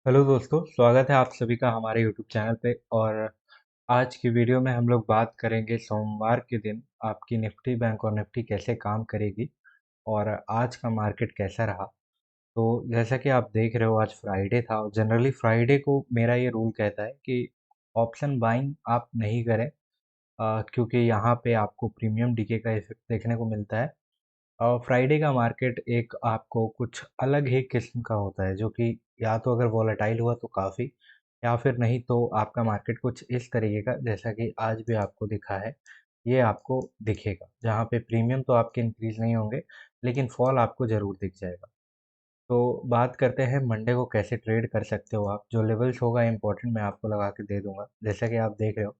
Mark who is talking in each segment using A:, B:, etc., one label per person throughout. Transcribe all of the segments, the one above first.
A: Hello दोस्तों, स्वागत है आप सभी का हमारे यूट्यूब चैनल पे। और आज की वीडियो में हम लोग बात करेंगे सोमवार के दिन आपकी निफ्टी बैंक और निफ्टी कैसे काम करेगी और आज का मार्केट कैसा रहा। तो जैसा कि आप देख रहे हो, आज फ्राइडे था और जनरली फ्राइडे को मेरा ये रूल कहता है कि ऑप्शन बाइंग आप नहीं करें, क्योंकि यहाँ पे आपको प्रीमियम डीके का इफेक्ट देखने को मिलता है। और फ्राइडे का मार्केट एक आपको कुछ अलग ही किस्म का होता है, जो कि या तो अगर वॉलेटाइल हुआ तो काफ़ी, या फिर नहीं तो आपका मार्केट कुछ इस तरीके का जैसा कि आज भी आपको दिखा है, ये आपको दिखेगा, जहाँ पे प्रीमियम तो आपके इंक्रीज नहीं होंगे लेकिन फॉल आपको ज़रूर दिख जाएगा। तो बात करते हैं मंडे को कैसे ट्रेड कर सकते हो आप। जो लेवल्स होगा इम्पोर्टेंट मैं आपको लगा के दे दूंगा। जैसा कि आप देख रहे हो,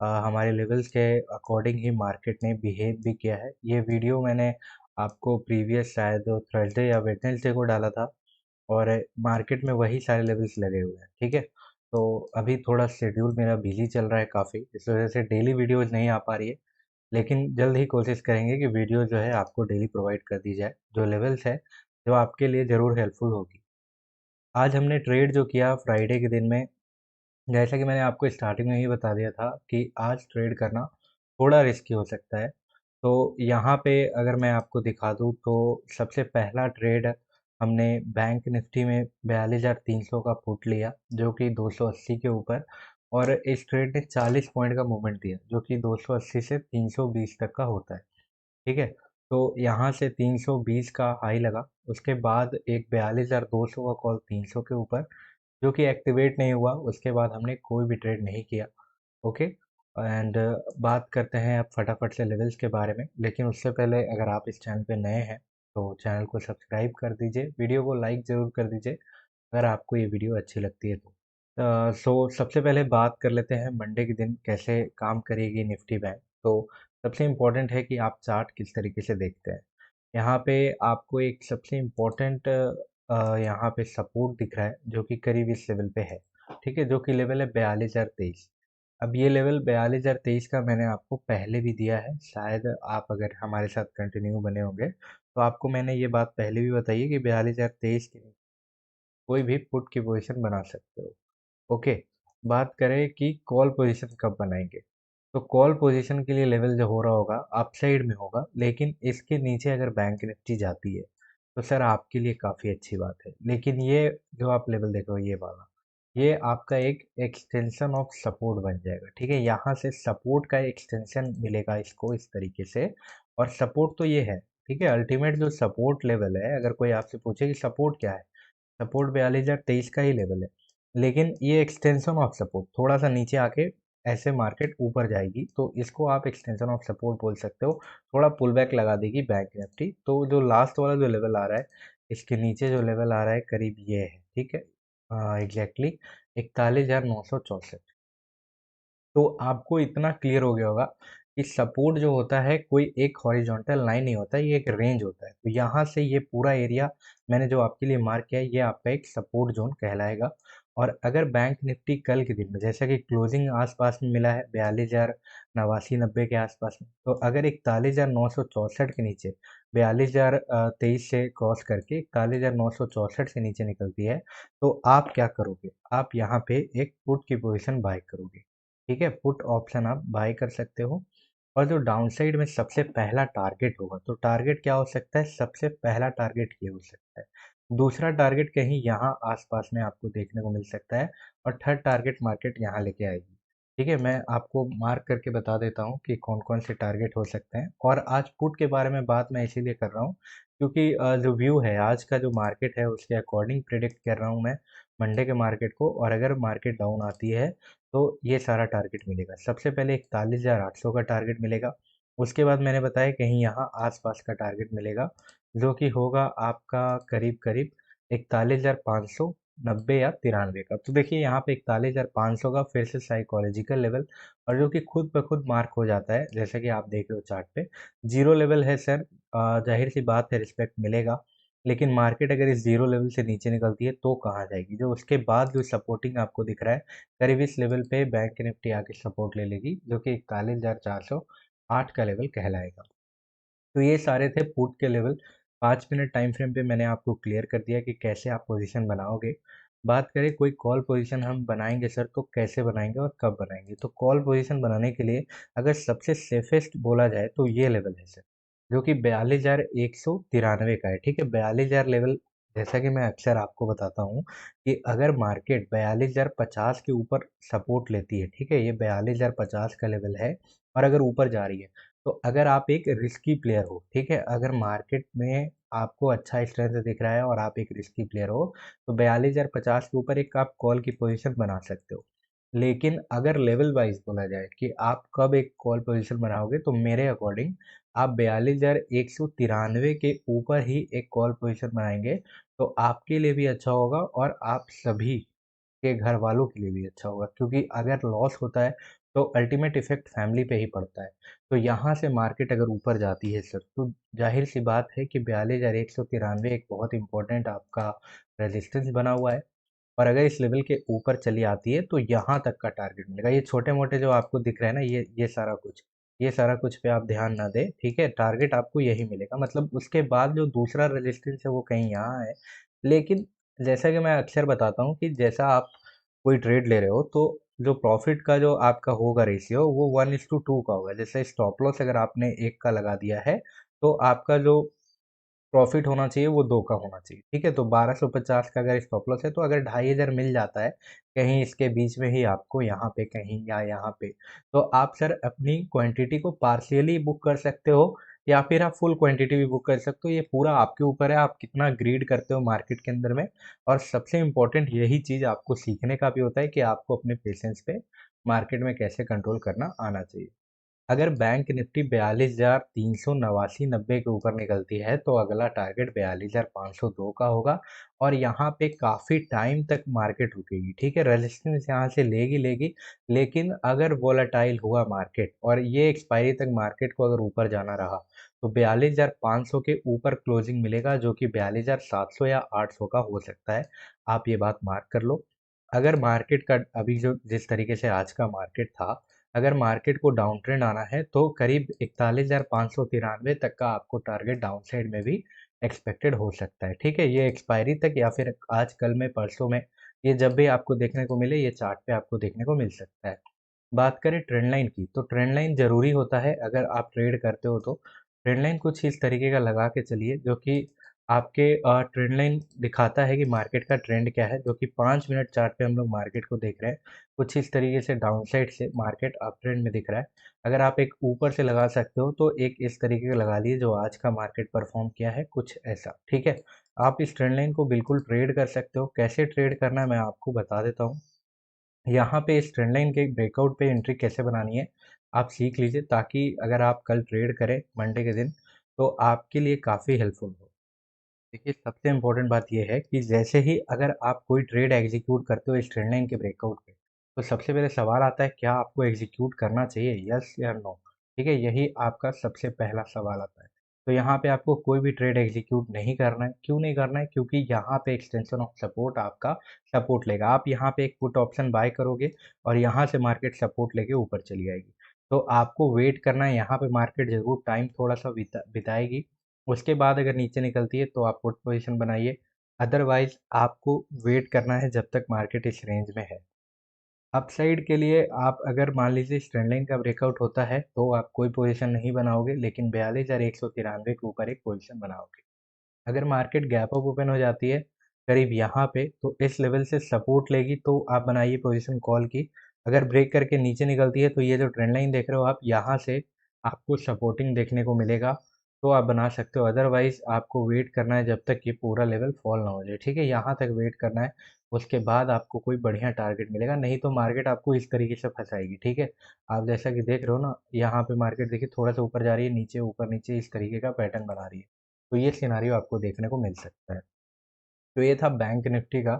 A: हमारे लेवल्स के अकॉर्डिंग ही मार्केट ने बिहेव भी किया है। ये वीडियो मैंने आपको प्रीवियस शायद थर्सडे या वेडनेसडे को डाला था और मार्केट में वही सारे लेवल्स लगे हुए हैं, ठीक है। तो अभी थोड़ा शेड्यूल मेरा बिजी चल रहा है काफ़ी, इस वजह से डेली वीडियोज़ नहीं आ पा रही है, लेकिन जल्द ही कोशिश करेंगे कि वीडियो जो है आपको डेली प्रोवाइड कर दी जाए, जो लेवल्स है जो आपके लिए ज़रूर हेल्पफुल होगी। आज हमने ट्रेड जो किया फ्राइडे के दिन में, जैसा कि मैंने आपको स्टार्टिंग में ही बता दिया था कि आज ट्रेड करना थोड़ा रिस्की हो सकता है। तो यहाँ पे अगर मैं आपको दिखा दूँ तो सबसे पहला ट्रेड हमने बैंक निफ्टी में 42,300 का पुट लिया, जो कि 280 के ऊपर, और इस ट्रेड ने 40 पॉइंट का मूवमेंट दिया, जो कि 280 से 320 तक का होता है, ठीक है। तो यहाँ से 320 का हाई लगा, उसके बाद एक 42,200 का कॉल 300 के ऊपर, जो कि एक्टिवेट नहीं हुआ। उसके बाद हमने कोई भी ट्रेड नहीं किया। ओके। एंड बात करते हैं अब फटाफट से लेवल्स के बारे में, लेकिन उससे पहले अगर आप इस चैनल पे नए हैं तो चैनल को सब्सक्राइब कर दीजिए, वीडियो को लाइक ज़रूर कर दीजिए अगर आपको ये वीडियो अच्छी लगती है तो। सबसे पहले बात कर लेते हैं मंडे के दिन कैसे काम करेगी निफ्टी बैंक। तो सबसे इम्पोर्टेंट है कि आप चार्ट किस तरीके से देखते हैं। यहाँ पे आपको एक सबसे इम्पोर्टेंट यहाँ पे सपोर्ट दिख रहा है, जो कि करीब इस लेवल पे है, ठीक है, जो कि लेवल है 42,023। अब ये लेवल 42,023 का मैंने आपको पहले भी दिया है, शायद आप अगर हमारे साथ कंटिन्यू बने होंगे तो आपको मैंने ये बात पहले भी बताई है कि 42,023 के नीचे कोई भी पुट की पोजीशन बना सकते हो। ओके। बात करें कि कॉल पोजीशन कब बनाएंगे, तो कॉल पोजीशन के लिए लेवल जो हो रहा होगा अप साइड में होगा, लेकिन इसके नीचे अगर बैंक निफ्टी जाती है तो सर आपके लिए काफ़ी अच्छी बात है। लेकिन ये जो आप लेवल देख रहे हो, ये वाला, ये आपका एक एक्सटेंशन ऑफ सपोर्ट बन जाएगा, ठीक है। यहाँ से सपोर्ट का एक्सटेंशन मिलेगा इसको इस तरीके से। और सपोर्ट तो ये है, ठीक है, अल्टीमेट जो सपोर्ट लेवल है, अगर कोई आपसे पूछे कि सपोर्ट क्या है, सपोर्ट 42,023 का ही लेवल है। लेकिन ये एक्सटेंशन ऑफ सपोर्ट थोड़ा सा नीचे आके ऐसे मार्केट ऊपर जाएगी, तो इसको आप एक्सटेंशन ऑफ सपोर्ट बोल सकते हो। थोड़ा पुल बैक लगा देगी बैंक निफ्टी, तो जो लास्ट वाला जो लेवल आ रहा है, इसके नीचे जो लेवल आ रहा है करीब ये है, ठीक है, एग्जैक्टली 41,964। तो आपको इतना क्लियर हो गया होगा कि सपोर्ट जो होता है कोई एक हॉरिजॉन्टल लाइन नहीं होता, ये एक रेंज होता है। तो यहाँ से ये पूरा एरिया मैंने जो आपके लिए मार्क किया है, ये आपका एक सपोर्ट जोन कहलाएगा। और अगर बैंक निफ्टी कल के दिन में जैसा कि क्लोजिंग आसपास में मिला है 42,089-90 के आसपास में, तो अगर 41,964 के नीचे 42,023 से क्रॉस करके 41,964 से नीचे निकलती है, तो आप क्या करोगे, आप यहाँ पे एक पुट की पोजिशन बाय करोगे, ठीक है। पुट ऑप्शन आप बाय कर सकते हो। और जो डाउनसाइड में सबसे पहला टारगेट होगा, तो टारगेट क्या हो सकता है, सबसे पहला टारगेट ये हो सकता है। दूसरा टारगेट कहीं यहाँ आसपास में आपको देखने को मिल सकता है। और थर्ड टारगेट मार्केट यहाँ लेके आएगी, ठीक है। मैं आपको मार्क करके बता देता हूँ कि कौन कौन से टारगेट हो सकते हैं। और आज पुट के बारे में बात मैं इसीलिए कर रहा हूँ क्योंकि जो व्यू है आज का, जो मार्केट है उसके अकॉर्डिंग प्रिडिक्ट कर रहा हूँ मैं मंडे के मार्केट को। और अगर मार्केट डाउन आती है तो ये सारा टारगेट मिलेगा। सबसे पहले 41,800 का टारगेट मिलेगा, उसके बाद मैंने बताया कहीं यहाँ आसपास का टारगेट मिलेगा, जो कि होगा आपका करीब करीब 41,590 या 93 का। तो देखिए यहाँ पे 41,500 का फिर से साइकोलॉजिकल लेवल, और जो कि खुद ब खुद मार्क हो जाता है, जैसे कि आप देख रहे हो चार्ट पे जीरो लेवल है सर। जाहिर सी बात है रिस्पेक्ट मिलेगा, लेकिन मार्केट अगर इस जीरो लेवल से नीचे निकलती है तो कहाँ जाएगी। जो उसके बाद जो सपोर्टिंग आपको दिख रहा है करीब इस लेवल पे बैंक निफ्टी आके सपोर्ट ले लेगी, जो कि 41,408 का लेवल कहलाएगा। तो ये सारे थे पुट के लेवल। 5 मिनट टाइम फ्रेम पे मैंने आपको क्लियर कर दिया कि कैसे आप पोजीशन बनाओगे। बात करें कोई कॉल पोजीशन हम बनाएंगे सर, तो कैसे बनाएंगे और कब बनाएंगे? तो कॉल पोजीशन बनाने के लिए अगर सबसे सेफेस्ट बोला जाए तो ये लेवल है सर, जो कि 42,193 का है। ठीक है, 42,000 लेवल। जैसा कि मैं अक्सर आपको बताता हूँ कि अगर मार्केट 42,050 के ऊपर सपोर्ट लेती है, ठीक है, ये 42,050 का लेवल है, और अगर ऊपर जा रही है, तो अगर आप एक रिस्की प्लेयर हो, ठीक है, अगर मार्केट में आपको अच्छा स्ट्रेंथ दिख रहा है और आप एक रिस्की प्लेयर हो, तो 42,050 के ऊपर एक आप कॉल की पोजीशन बना सकते हो। लेकिन अगर लेवल वाइज बोला जाए कि आप कब एक कॉल पोजीशन बनाओगे, तो मेरे अकॉर्डिंग आप 42,193 के ऊपर ही एक कॉल पोजीशन बनाएंगे, तो आपके लिए भी अच्छा होगा और आप सभी के घर वालों के लिए भी अच्छा होगा, क्योंकि अगर लॉस होता है तो अल्टीमेट इफेक्ट फैमिली पे ही पड़ता है। तो यहाँ से मार्केट अगर ऊपर जाती है सर, तो जाहिर सी बात है कि 42,193 एक बहुत इंपॉर्टेंट आपका रेजिस्टेंस बना हुआ है, और अगर इस लेवल के ऊपर चली आती है तो यहाँ तक का टारगेट मिलेगा। ये छोटे मोटे जो आपको दिख रहा है ना, ये सारा कुछ पे आप ध्यान ना दें, ठीक है, टारगेट आपको यही मिलेगा। मतलब उसके बाद जो दूसरा रेजिस्टेंस है वो कहीं यहाँ है। लेकिन जैसा कि मैं अक्सर बताता हूँ कि जैसा आप कोई ट्रेड ले रहे हो, तो जो प्रॉफिट का जो आपका होगा रेशियो, वो 1:2 का होगा। जैसे स्टॉप लॉस अगर आपने 1 का लगा दिया है, तो आपका जो प्रॉफिट होना चाहिए वो 2 का होना चाहिए। ठीक है, तो 1250 का अगर स्टॉप लॉस है, तो अगर 2,500 मिल जाता है कहीं इसके बीच में ही आपको, यहाँ पे कहीं या यहाँ पे, तो आप सर अपनी क्वांटिटी को पार्शियली बुक कर सकते हो, या फिर आप फुल क्वांटिटी भी बुक कर सकते हो। ये पूरा आपके ऊपर है, आप कितना ग्रीड करते हो मार्केट के अंदर में। और सबसे इम्पोर्टेंट यही चीज़ आपको सीखने का भी होता है कि आपको अपने पेशेंस पे मार्केट में कैसे कंट्रोल करना आना चाहिए। अगर बैंक निफ्टी 42,389.90 के ऊपर निकलती है, तो अगला टारगेट 42,502 का होगा, और यहाँ पे काफ़ी टाइम तक मार्केट रुकेगी। ठीक है, रेजिस्टेंस यहाँ से लेगी लेगी, लेकिन अगर वोलेटाइल हुआ मार्केट और ये एक्सपायरी तक मार्केट को अगर ऊपर जाना रहा, तो 42,500 के ऊपर क्लोजिंग मिलेगा, जो कि 42,700 या 800 का हो सकता है। आप ये बात मार्क कर लो। अगर मार्केट का अभी जो जिस तरीके से आज का मार्केट था, अगर मार्केट को डाउन ट्रेंड आना है, तो करीब 41,593 तक का आपको टारगेट डाउन साइड में भी एक्सपेक्टेड हो सकता है। ठीक है, ये एक्सपायरी तक या फिर आज कल में परसों में, ये जब भी आपको देखने को मिले, ये चार्ट पे आपको देखने को मिल सकता है। बात करें ट्रेंड लाइन की, तो ट्रेंड लाइन जरूरी होता है अगर आप ट्रेड करते हो, तो ट्रेंड लाइन कुछ इस तरीके का लगा के चलिए, जो कि आपके ट्रेंड लाइन दिखाता है कि मार्केट का ट्रेंड क्या है, जो कि 5 मिनट चार्ट पे हम लोग मार्केट को देख रहे हैं। कुछ इस तरीके से डाउन साइड से मार्केट अप ट्रेंड में दिख रहा है। अगर आप एक ऊपर से लगा सकते हो, तो एक इस तरीके का लगा लिए जो आज का मार्केट परफॉर्म किया है, कुछ ऐसा। ठीक है, आप इस ट्रेंड लाइन को बिल्कुल ट्रेड कर सकते हो। कैसे ट्रेड करना है मैं आपको बता देता हूँ। यहाँ पे इस ट्रेंड लाइन के ब्रेकआउट पे एंट्री कैसे बनानी है, आप सीख लीजिए, ताकि अगर आप कल ट्रेड करें मंडे के दिन, तो आपके लिए काफ़ी हेल्पफुल हो। देखिए, सबसे इम्पोर्टेंट बात ये है कि जैसे ही अगर आप कोई ट्रेड एग्जीक्यूट करते हो इस ट्रेंड लाइन के ब्रेकआउट पे, तो सबसे पहले सवाल आता है, क्या आपको एग्जीक्यूट करना चाहिए, यस या नो? ठीक है, यही आपका सबसे पहला सवाल आता है। तो यहाँ पे आपको कोई भी ट्रेड एग्जीक्यूट नहीं करना है। क्यों नहीं करना है? क्योंकि यहाँ पे एक्सटेंशन ऑफ सपोर्ट आपका सपोर्ट लेगा। आप यहाँ पे एक पुट ऑप्शन बाय करोगे, और यहाँ से मार्केट सपोर्ट लेके ऊपर चली जाएगी। तो आपको वेट करना है, यहाँ पे मार्केट जरूर टाइम थोड़ा सा बिताएगी। उसके बाद अगर नीचे निकलती है, तो आप पुट पोजीशन बनाइए। अदरवाइज आपको वेट करना है जब तक मार्केट इस रेंज में है। अपसाइड के लिए आप अगर मान लीजिए इस ट्रेंड लाइन का ब्रेकआउट होता है, तो आप कोई पोजीशन नहीं बनाओगे, लेकिन 42,193 के ऊपर एक पोजीशन बनाओगे। अगर मार्केट गैप अप ओपन हो जाती है करीब यहाँ पे, तो इस लेवल से सपोर्ट लेगी, तो आप बनाइए पोजीशन कॉल की। अगर ब्रेक करके नीचे निकलती है, तो ये जो ट्रेंड लाइन देख रहे हो आप, यहाँ से आपको सपोर्टिंग देखने को मिलेगा, तो आप बना सकते हो। अदरवाइज आपको वेट करना है जब तक ये पूरा लेवल फॉल ना हो जाए। ठीक है, यहाँ तक वेट करना है, उसके बाद आपको कोई बढ़िया टारगेट मिलेगा, नहीं तो मार्केट आपको इस तरीके से फंसाएगी। ठीक है, आप जैसा कि देख रहे हो ना, यहाँ पे मार्केट देखिए थोड़ा सा ऊपर जा रही है, नीचे ऊपर नीचे इस तरीके का पैटर्न बना रही है। तो ये सिनारियो आपको देखने को मिल सकता है। तो ये था बैंक निफ्टी का,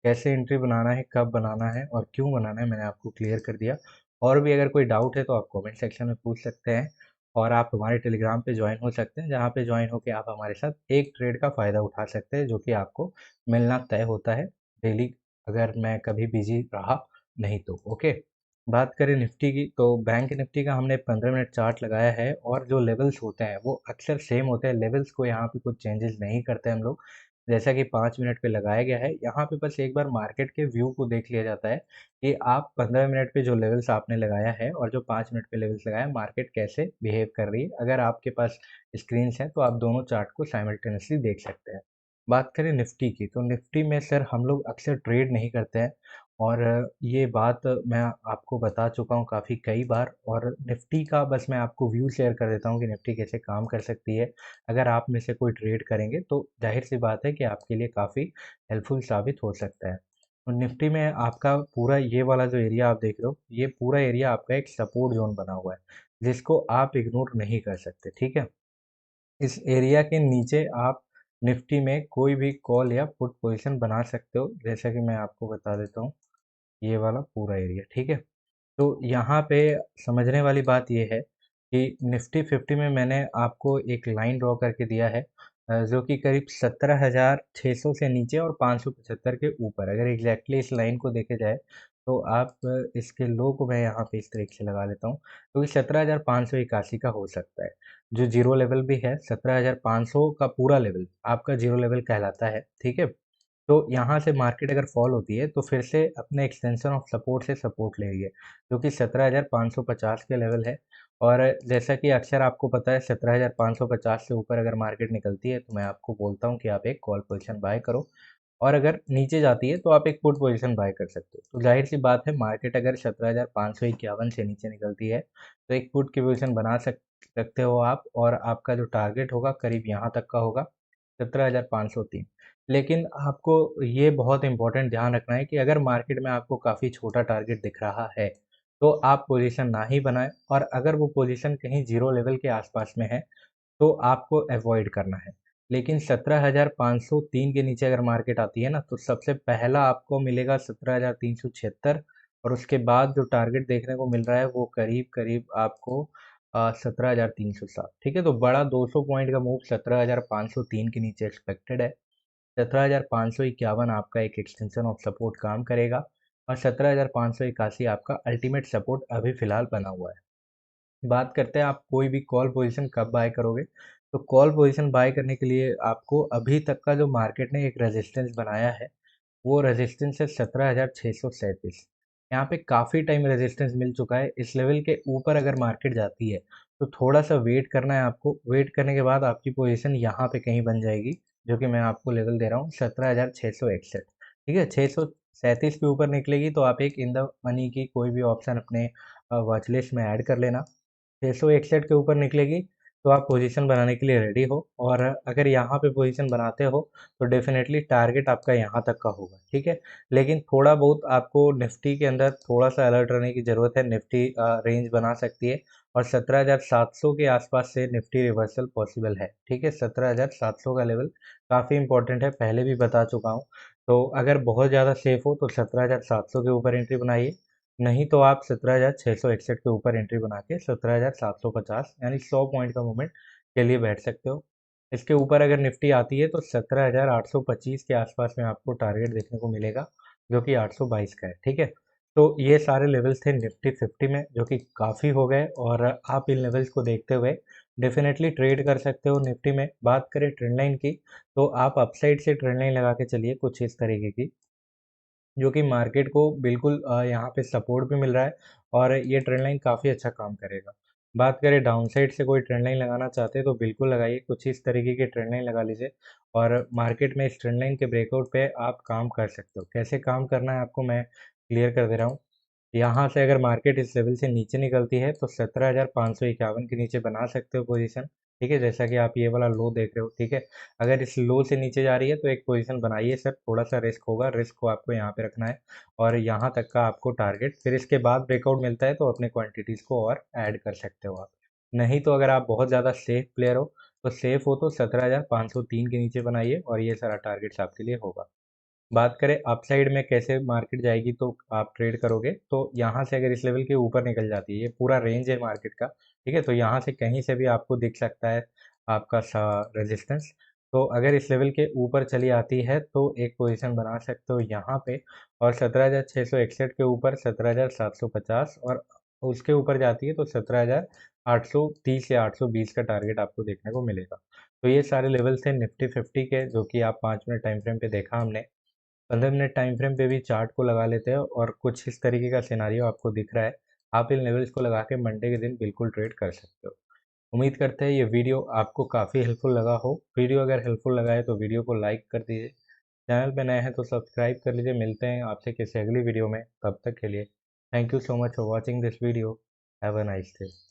A: कैसे एंट्री बनाना है, कब बनाना है और क्यों बनाना है, मैंने आपको क्लियर कर दिया। और भी अगर कोई डाउट है तो आप कमेंट सेक्शन में पूछ सकते हैं, और आप हमारे टेलीग्राम पे ज्वाइन हो सकते हैं, जहाँ पे ज्वाइन होकर आप हमारे साथ एक ट्रेड का फ़ायदा उठा सकते हैं, जो कि आपको मिलना तय होता है डेली, अगर मैं कभी बिजी रहा नहीं तो। ओके, बात करें निफ्टी की, तो बैंक निफ्टी का हमने 15 मिनट चार्ट लगाया है, और जो लेवल्स होते हैं वो अक्सर सेम होते हैं। लेवल्स को यहाँ पे कुछ चेंजेस नहीं करते हम लोग। जैसा कि 5 मिनट पे लगाया गया है। यहाँ पे बस एक बार मार्केट के व्यू को देख लिया जाता है कि आप 15 मिनट पे जो लेवल्स आपने लगाया है और जो 5 मिनट पे लेवल्स लगाया है, मार्केट कैसे बिहेव कर रही है। अगर आपके पास स्क्रीन्स हैं तो आप दोनों चार्ट को साइमल्टेनियसली देख सकते हैं। बात करें निफ्टी की, तो निफ्टी में सर हम लोग अक्सर ट्रेड नहीं करते हैं, और ये बात मैं आपको बता चुका हूँ काफ़ी कई बार। और निफ्टी का बस मैं आपको व्यू शेयर कर देता हूँ कि निफ्टी कैसे काम कर सकती है। अगर आप में से कोई ट्रेड करेंगे तो जाहिर सी बात है कि आपके लिए काफ़ी हेल्पफुल साबित हो सकता है। और निफ्टी में आपका पूरा ये वाला जो एरिया आप देख रहे हो, ये पूरा एरिया आपका एक सपोर्ट जोन बना हुआ है, जिसको आप इग्नोर नहीं कर सकते, ठीक है। इस एरिया के नीचे आप निफ्टी में कोई भी कॉल या पुट पोजीशन बना सकते हो, जैसा कि मैं आपको बता देता हूँ। ये वाला पूरा एरिया, ठीक है। तो यहाँ पे समझने वाली बात ये है कि निफ्टी 50 में मैंने आपको एक लाइन ड्रॉ करके दिया है, जो कि करीब 17,600 से नीचे और 575 के ऊपर। अगर एग्जैक्टली इस लाइन को देखे जाए तो आप इसके लो को मैं यहाँ पे इस तरीके से लगा लेता हूँ, तो 17,581 का हो सकता है। जो जीरो लेवल भी है, 17,500 का पूरा लेवल आपका जीरो लेवल कहलाता है, ठीक है। तो यहाँ से मार्केट अगर फॉल होती है तो फिर से अपने एक्सटेंशन ऑफ सपोर्ट से सपोर्ट ले रही है, जो कि 17,550 के लेवल है। और जैसा कि अक्सर आपको पता है, 17,550 से ऊपर अगर मार्केट निकलती है तो मैं आपको बोलता हूँ कि आप एक कॉल पोजीशन बाय करो, और अगर नीचे जाती है तो आप एक पुट पोजीशन बाय कर सकते हो। तो जाहिर सी बात है, मार्केट अगर 17,551 से नीचे निकलती है तो एक पुट की पोजीशन बना सकते हो आप, और आपका जो टारगेट होगा करीब यहाँ तक का होगा, 17,503। लेकिन आपको ये बहुत इंपॉर्टेंट ध्यान रखना है कि अगर मार्केट में आपको काफ़ी छोटा टारगेट दिख रहा है तो आप पोजीशन ना ही बनाएं, और अगर वो पोजीशन कहीं जीरो लेवल के आसपास में है तो आपको अवॉइड करना है। लेकिन 17,503 के नीचे अगर मार्केट आती है ना, तो सबसे पहला आपको मिलेगा 17,376, और उसके बाद जो टारगेट देखने को मिल रहा है वो करीब करीब आपको 17,307, ठीक है। तो बड़ा 200 पॉइंट का मूव 17,503 के नीचे एक्सपेक्टेड है। 17,551 आपका एक एक्सटेंशन ऑफ सपोर्ट काम करेगा, और 17,581 आपका अल्टीमेट सपोर्ट अभी फिलहाल बना हुआ है। बात करते हैं आप कोई भी कॉल पोजीशन कब बाय करोगे। तो कॉल पोजीशन बाय करने के लिए आपको अभी तक का जो मार्केट ने एक रेजिस्टेंस बनाया है, वो रेजिस्टेंस है 17,637। यहाँ पे काफ़ी टाइम रेजिस्टेंस मिल चुका है। इस लेवल के ऊपर अगर मार्केट जाती है तो थोड़ा सा वेट करना है आपको। वेट करने के बाद आपकी पोजीशन यहाँ पे कहीं बन जाएगी, जो कि मैं आपको लेवल दे रहा हूँ 17,661, ठीक है। 637 के ऊपर निकलेगी तो आप एक इन द मनी की कोई भी ऑप्शन अपने वॉच लिस्ट में ऐड कर लेना। 661 के ऊपर निकलेगी तो आप पोजीशन बनाने के लिए रेडी हो, और अगर यहाँ पे पोजीशन बनाते हो तो डेफिनेटली टारगेट आपका यहाँ तक का होगा, ठीक है। लेकिन थोड़ा बहुत आपको निफ्टी के अंदर थोड़ा सा अलर्ट रहने की ज़रूरत है। निफ्टी रेंज बना सकती है, और 17,700 के आसपास से निफ्टी रिवर्सल पॉसिबल है, ठीक है। 17,700 का लेवल काफ़ी इंपॉर्टेंट है, पहले भी बता चुका हूँ। तो अगर बहुत ज़्यादा सेफ हो तो 17,700 के ऊपर एंट्री बनाइए, नहीं तो आप 17,661 के ऊपर एंट्री बना के 17,750 यानी 100 पॉइंट का मूवमेंट के लिए बैठ सकते हो। इसके ऊपर अगर निफ्टी आती है तो 17,825 के आसपास में आपको टारगेट देखने को मिलेगा, जो कि 822 का है, ठीक है। तो ये सारे लेवल्स थे निफ्टी 50 में, जो कि काफ़ी हो गए, और आप इन लेवल्स को देखते हुए डेफिनेटली ट्रेड कर सकते हो निफ्टी में। बात करें ट्रेंड लाइन की, तो आप अपसाइड से ट्रेंड लाइन लगा के चलिए कुछ इस तरीके की, जो कि मार्केट को बिल्कुल यहाँ पे सपोर्ट भी मिल रहा है, और ये ट्रेंड लाइन काफ़ी अच्छा काम करेगा। बात करें डाउन साइड से कोई ट्रेंड लाइन लगाना चाहते हैं तो बिल्कुल लगाइए, कुछ इस तरीके की ट्रेंड लाइन लगा लीजिए, और मार्केट में इस ट्रेंड लाइन के ब्रेकआउट पे आप काम कर सकते हो। कैसे काम करना है आपको मैं क्लियर कर दे रहा हूँ। यहाँ से अगर मार्केट इस लेवल से नीचे निकलती है तो 17,551 के नीचे बना सकते हो पोजीशन, ठीक है। जैसा कि आप ये वाला लो देख रहे हो, ठीक है। अगर इस लो से नीचे जा रही है तो एक पोजीशन बनाइए सर, थोड़ा सा रिस्क होगा, रिस्क को आपको यहाँ पे रखना है, और यहाँ तक का आपको टारगेट। फिर इसके बाद ब्रेकआउट मिलता है तो अपने क्वांटिटीज़ को और ऐड कर सकते हो आप। नहीं तो अगर आप बहुत ज़्यादा सेफ प्लेयर हो तो सेफ हो तो 17,503 के नीचे बनाइए, और ये सारा टारगेट्स आपके लिए होगा। बात करें अपसाइड में कैसे मार्केट जाएगी तो आप ट्रेड करोगे, तो यहाँ से अगर इस लेवल के ऊपर निकल जाती है, ये पूरा रेंज है मार्केट का, ठीक है। तो यहाँ से कहीं से भी आपको दिख सकता है आपका सा रेजिस्टेंस। तो अगर इस लेवल के ऊपर चली आती है तो एक पोजीशन बना सकते हो यहाँ पे, और 17,661 के ऊपर 17,750, और उसके ऊपर जाती है तो 17,830 या 820 का टारगेट आपको देखने को मिलेगा। तो ये सारे लेवल्स थे निफ्टी 50 के, जो कि आप 5 मिनट टाइम फ्रेम पे देखा हमने। 15 मिनट टाइम फ्रेम पे भी चार्ट को लगा लेते हैं और कुछ इस तरीके का सिनारियो आपको दिख रहा है। आप इन लेवल्स को लगा के मंडे के दिन बिल्कुल ट्रेड कर सकते हो। उम्मीद करते हैं ये वीडियो आपको काफ़ी हेल्पफुल लगा हो। वीडियो अगर हेल्पफुल लगा है तो वीडियो को लाइक कर दीजिए। चैनल पे नए हैं तो सब्सक्राइब कर लीजिए। मिलते हैं आपसे किसी अगली वीडियो में, तब तक के लिए thank you so much for watching this video. Have a nice day.